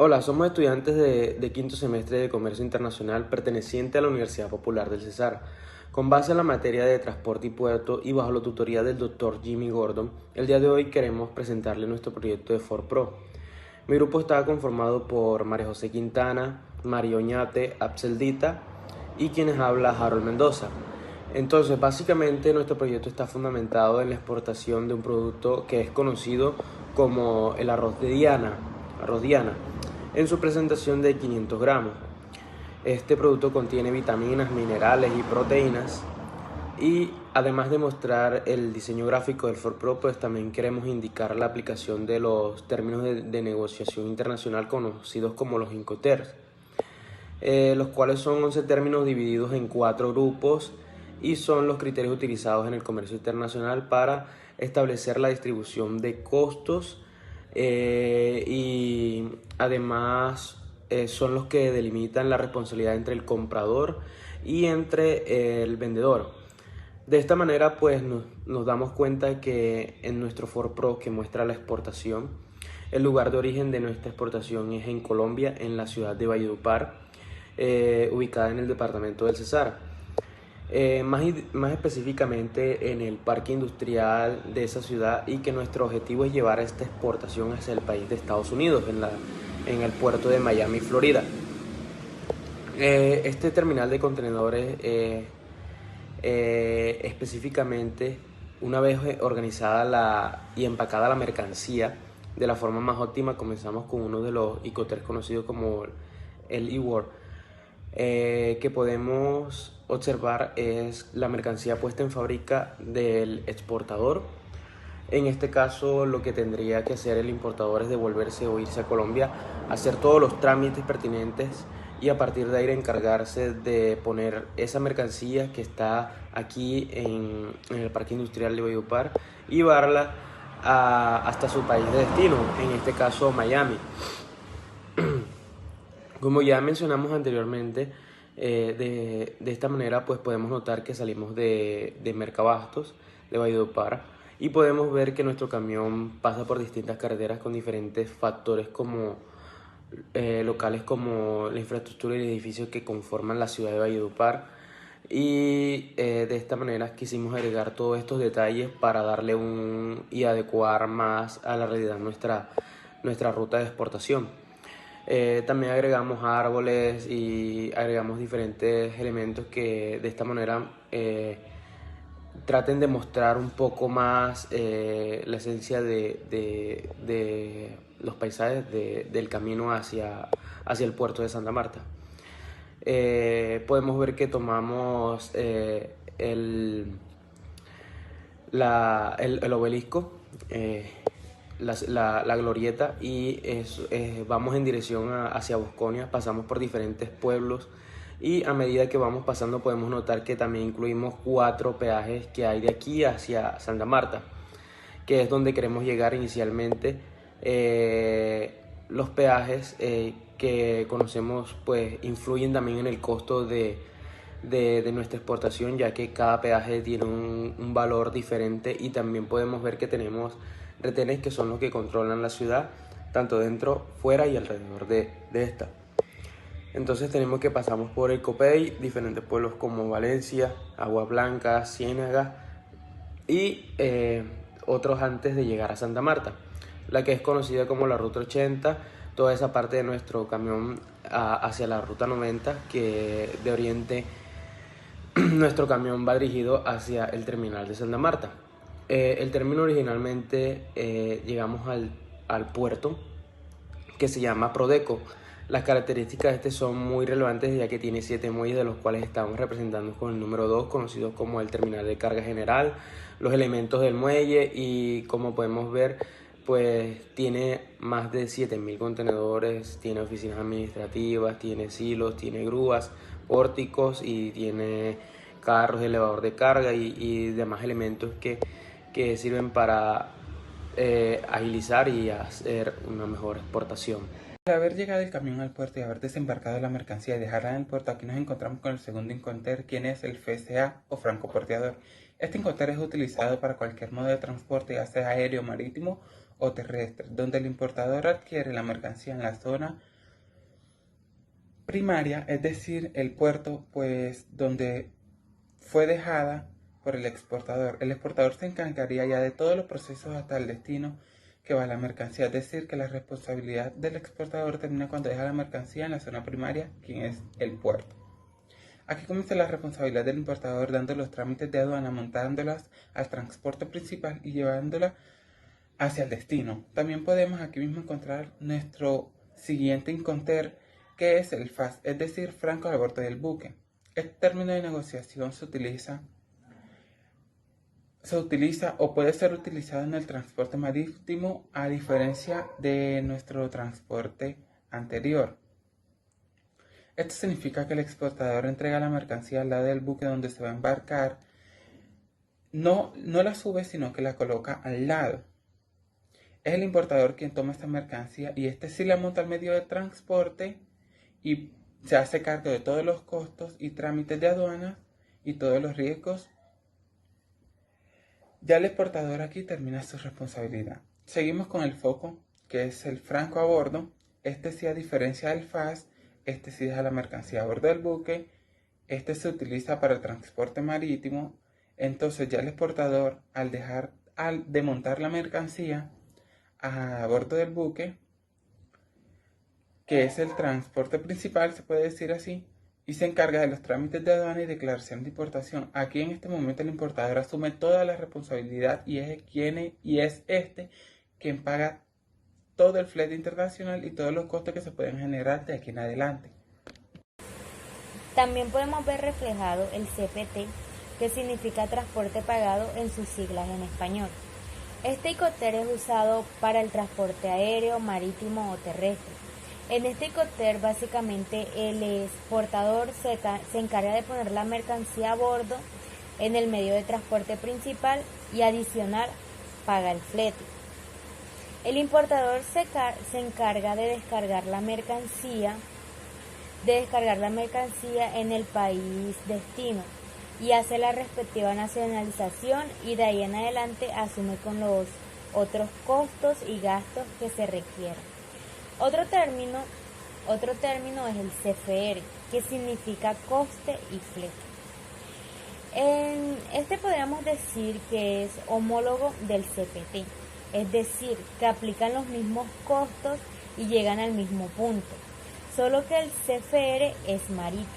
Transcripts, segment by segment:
Hola, somos estudiantes de quinto semestre de Comercio Internacional perteneciente a la Universidad Popular del Cesar. Con base en la materia de transporte y puerto y bajo la tutoría del Dr. Jimmy Gordon, el día de hoy queremos presentarle nuestro proyecto de Ford Pro. Mi grupo está conformado por María José Quintana, Mario Oñate, Abseldita y quienes habla Harold Mendoza. Entonces, básicamente nuestro proyecto está fundamentado en la exportación de un producto que es conocido como el arroz Diana, en su presentación de 500 gramos. Este producto contiene vitaminas, minerales y proteínas. Y además de mostrar el diseño gráfico del Ford Pro, pues también queremos indicar la aplicación de los términos de negociación internacional conocidos como los Incoterms, los cuales son 11 términos divididos en 4 grupos y son los criterios utilizados en el comercio internacional para establecer la distribución de costos y además son los que delimitan la responsabilidad entre el comprador y entre el vendedor. De esta manera pues nos damos cuenta que en nuestro Ford Pro que muestra la exportación, el lugar de origen de nuestra exportación es en Colombia, en la ciudad de Valledupar, ubicada en el departamento del Cesar. Más específicamente en el parque industrial de esa ciudad, y que nuestro objetivo es llevar esta exportación hacia el país de Estados Unidos, en el puerto de Miami, Florida. Este terminal de contenedores específicamente, una vez organizada y empacada la mercancía de la forma más óptima, comenzamos con uno de los Incoterms conocidos como el E-Word. Que podemos observar es la mercancía puesta en fábrica del exportador. En este caso, lo que tendría que hacer el importador es devolverse o irse a Colombia, hacer todos los trámites pertinentes y a partir de ahí encargarse de poner esa mercancía que está aquí en el parque industrial de Valledupar y llevarla hasta su país de destino, en este caso Miami. Como ya mencionamos anteriormente, de esta manera pues podemos notar que salimos de Mercabastos, de Valledupar, y podemos ver que nuestro camión pasa por distintas carreteras con diferentes factores locales como la infraestructura y edificios que conforman la ciudad de Valledupar. Y de esta manera quisimos agregar todos estos detalles para darle y adecuar más a la realidad nuestra ruta de exportación. También agregamos árboles y agregamos diferentes elementos que de esta manera traten de mostrar un poco más la esencia de los paisajes del camino hacia el puerto de Santa Marta. Podemos ver que tomamos el obelisco, la glorieta, y vamos en dirección hacia Bosconia. Pasamos por diferentes pueblos y a medida que vamos pasando podemos notar que también incluimos 4 peajes que hay de aquí hacia Santa Marta, que es donde queremos llegar inicialmente. Los peajes que conocemos pues influyen también en el costo de nuestra exportación, ya que cada peaje tiene un valor diferente, y también podemos ver que tenemos retenes que son los que controlan la ciudad, tanto dentro, fuera y alrededor de esta. Entonces tenemos que pasamos por el Copey, diferentes pueblos como Valencia, Agua Blanca, Ciénaga y otros antes de llegar a Santa Marta, la que es conocida como la Ruta 80, toda esa parte de nuestro camión hacia la Ruta 90, que de oriente nuestro camión va dirigido hacia el terminal de Santa Marta. El término originalmente llegamos al puerto que se llama Prodeco. Las características de este son muy relevantes, ya que tiene 7 muelles, de los cuales estamos representando con el número 2, conocido como el terminal de carga general, los elementos del muelle, y como podemos ver pues tiene más de 7.000 contenedores, tiene oficinas administrativas, tiene silos, tiene grúas, pórticos y tiene carros, elevador de carga y demás elementos que sirven para agilizar y hacer una mejor exportación. Al haber llegado el camión al puerto y haber desembarcado la mercancía y dejarla en el puerto, aquí nos encontramos con el segundo Incoterm, quien es el FCA o francoporteador. Este Incoterm es utilizado para cualquier modo de transporte, ya sea aéreo, marítimo o terrestre, donde el importador adquiere la mercancía en la zona primaria, es decir, el puerto pues donde fue dejada por el exportador. El exportador se encargaría ya de todos los procesos hasta el destino que va la mercancía, es decir, que la responsabilidad del exportador termina cuando deja la mercancía en la zona primaria, quien es el puerto. Aquí comienza la responsabilidad del importador dando los trámites de aduana, montándolas al transporte principal y llevándolas hacia el destino. También podemos aquí mismo encontrar nuestro siguiente inconter, que es el FAS, es decir, franco a bordo del buque. Este término de negociación se utiliza o puede ser utilizado en el transporte marítimo a diferencia de nuestro transporte anterior. Esto significa que el exportador entrega la mercancía al lado del buque donde se va a embarcar. No la sube, sino que la coloca al lado. Es el importador quien toma esta mercancía y este sí la monta al medio de transporte y se hace cargo de todos los costos y trámites de aduana y todos los riesgos. Ya el exportador aquí termina su responsabilidad. Seguimos con el foco, que es el franco a bordo. Este sí, a diferencia del FAS, este sí deja la mercancía a bordo del buque. Este se utiliza para el transporte marítimo. Entonces ya el exportador, al desmontar la mercancía a bordo del buque, que es el transporte principal, se puede decir así, y se encarga de los trámites de aduana y declaración de importación. Aquí en este momento el importador asume toda la responsabilidad y es quien paga todo el flete internacional y todos los costos que se pueden generar de aquí en adelante. También podemos ver reflejado el CPT, que significa transporte pagado en sus siglas en español. Este Incoterm es usado para el transporte aéreo, marítimo o terrestre. En este Incoterm básicamente el exportador se encarga de poner la mercancía a bordo en el medio de transporte principal y adicional paga el flete. El importador se encarga de descargar la mercancía en el país destino y hace la respectiva nacionalización y de ahí en adelante asume con los otros costos y gastos que se requieran. Otro término es el CFR, que significa coste y flete. En este podríamos decir que es homólogo del CPT, es decir, que aplican los mismos costos y llegan al mismo punto, solo que el CFR es marítimo.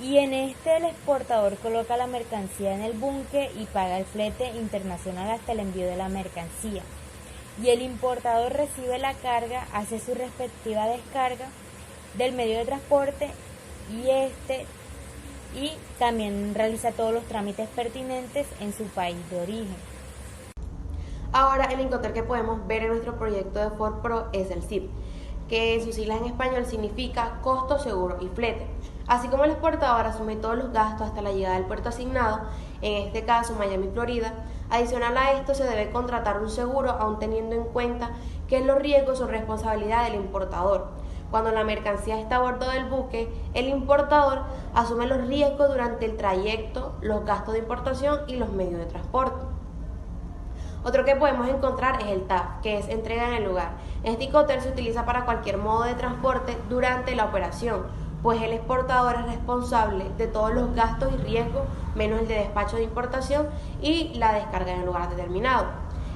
Y en este el exportador coloca la mercancía en el buque y paga el flete internacional hasta el envío de la mercancía. Y el importador recibe la carga, hace su respectiva descarga del medio de transporte y también realiza todos los trámites pertinentes en su país de origen. Ahora el Incoterm que podemos ver en nuestro proyecto de Ford Pro es el CIP, que en sus siglas en español significa costo, seguro y flete. Así como el exportador asume todos los gastos hasta la llegada del puerto asignado, en este caso Miami, Florida, adicional a esto se debe contratar un seguro aún teniendo en cuenta que los riesgos son responsabilidad del importador. Cuando la mercancía está a bordo del buque, el importador asume los riesgos durante el trayecto, los gastos de importación y los medios de transporte. Otro que podemos encontrar es el TAF, que es entrega en el lugar. Este Incoterm se utiliza para cualquier modo de transporte durante la operación, pues el exportador es responsable de todos los gastos y riesgos, menos el de despacho de importación y la descarga en el lugar determinado.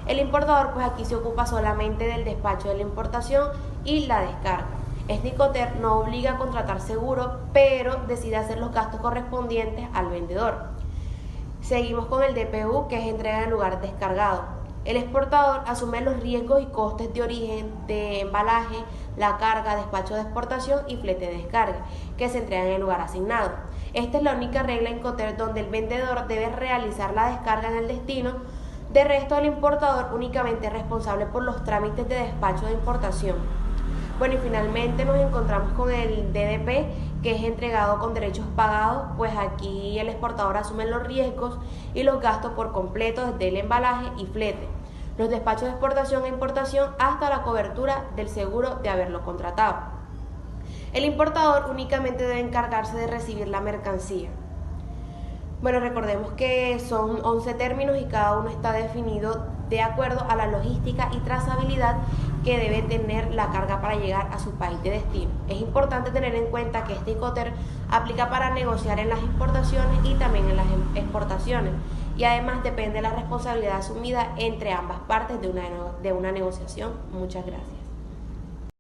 El importador pues aquí se ocupa solamente del despacho de la importación y la descarga. Este Incoterm no obliga a contratar seguro, pero decide hacer los gastos correspondientes al vendedor. Seguimos con el DPU, que es entrega en el lugar descargado. El exportador asume los riesgos y costes de origen, de embalaje, la carga, despacho de exportación y flete de descarga, que se entrega en el lugar asignado. Esta es la única regla en Incoterm donde el vendedor debe realizar la descarga en el destino. De resto, el importador únicamente es responsable por los trámites de despacho de importación. Bueno, y finalmente nos encontramos con el DDP, que es entregado con derechos pagados, pues aquí el exportador asume los riesgos y los gastos por completo desde el embalaje y flete, los despachos de exportación e importación hasta la cobertura del seguro de haberlo contratado. El importador únicamente debe encargarse de recibir la mercancía. Bueno, recordemos que son 11 términos y cada uno está definido de acuerdo a la logística y trazabilidad que debe tener la carga para llegar a su país de destino. Es importante tener en cuenta que este Incoterm aplica para negociar en las importaciones y también en las exportaciones, y además depende de la responsabilidad asumida entre ambas partes de una negociación. Muchas gracias.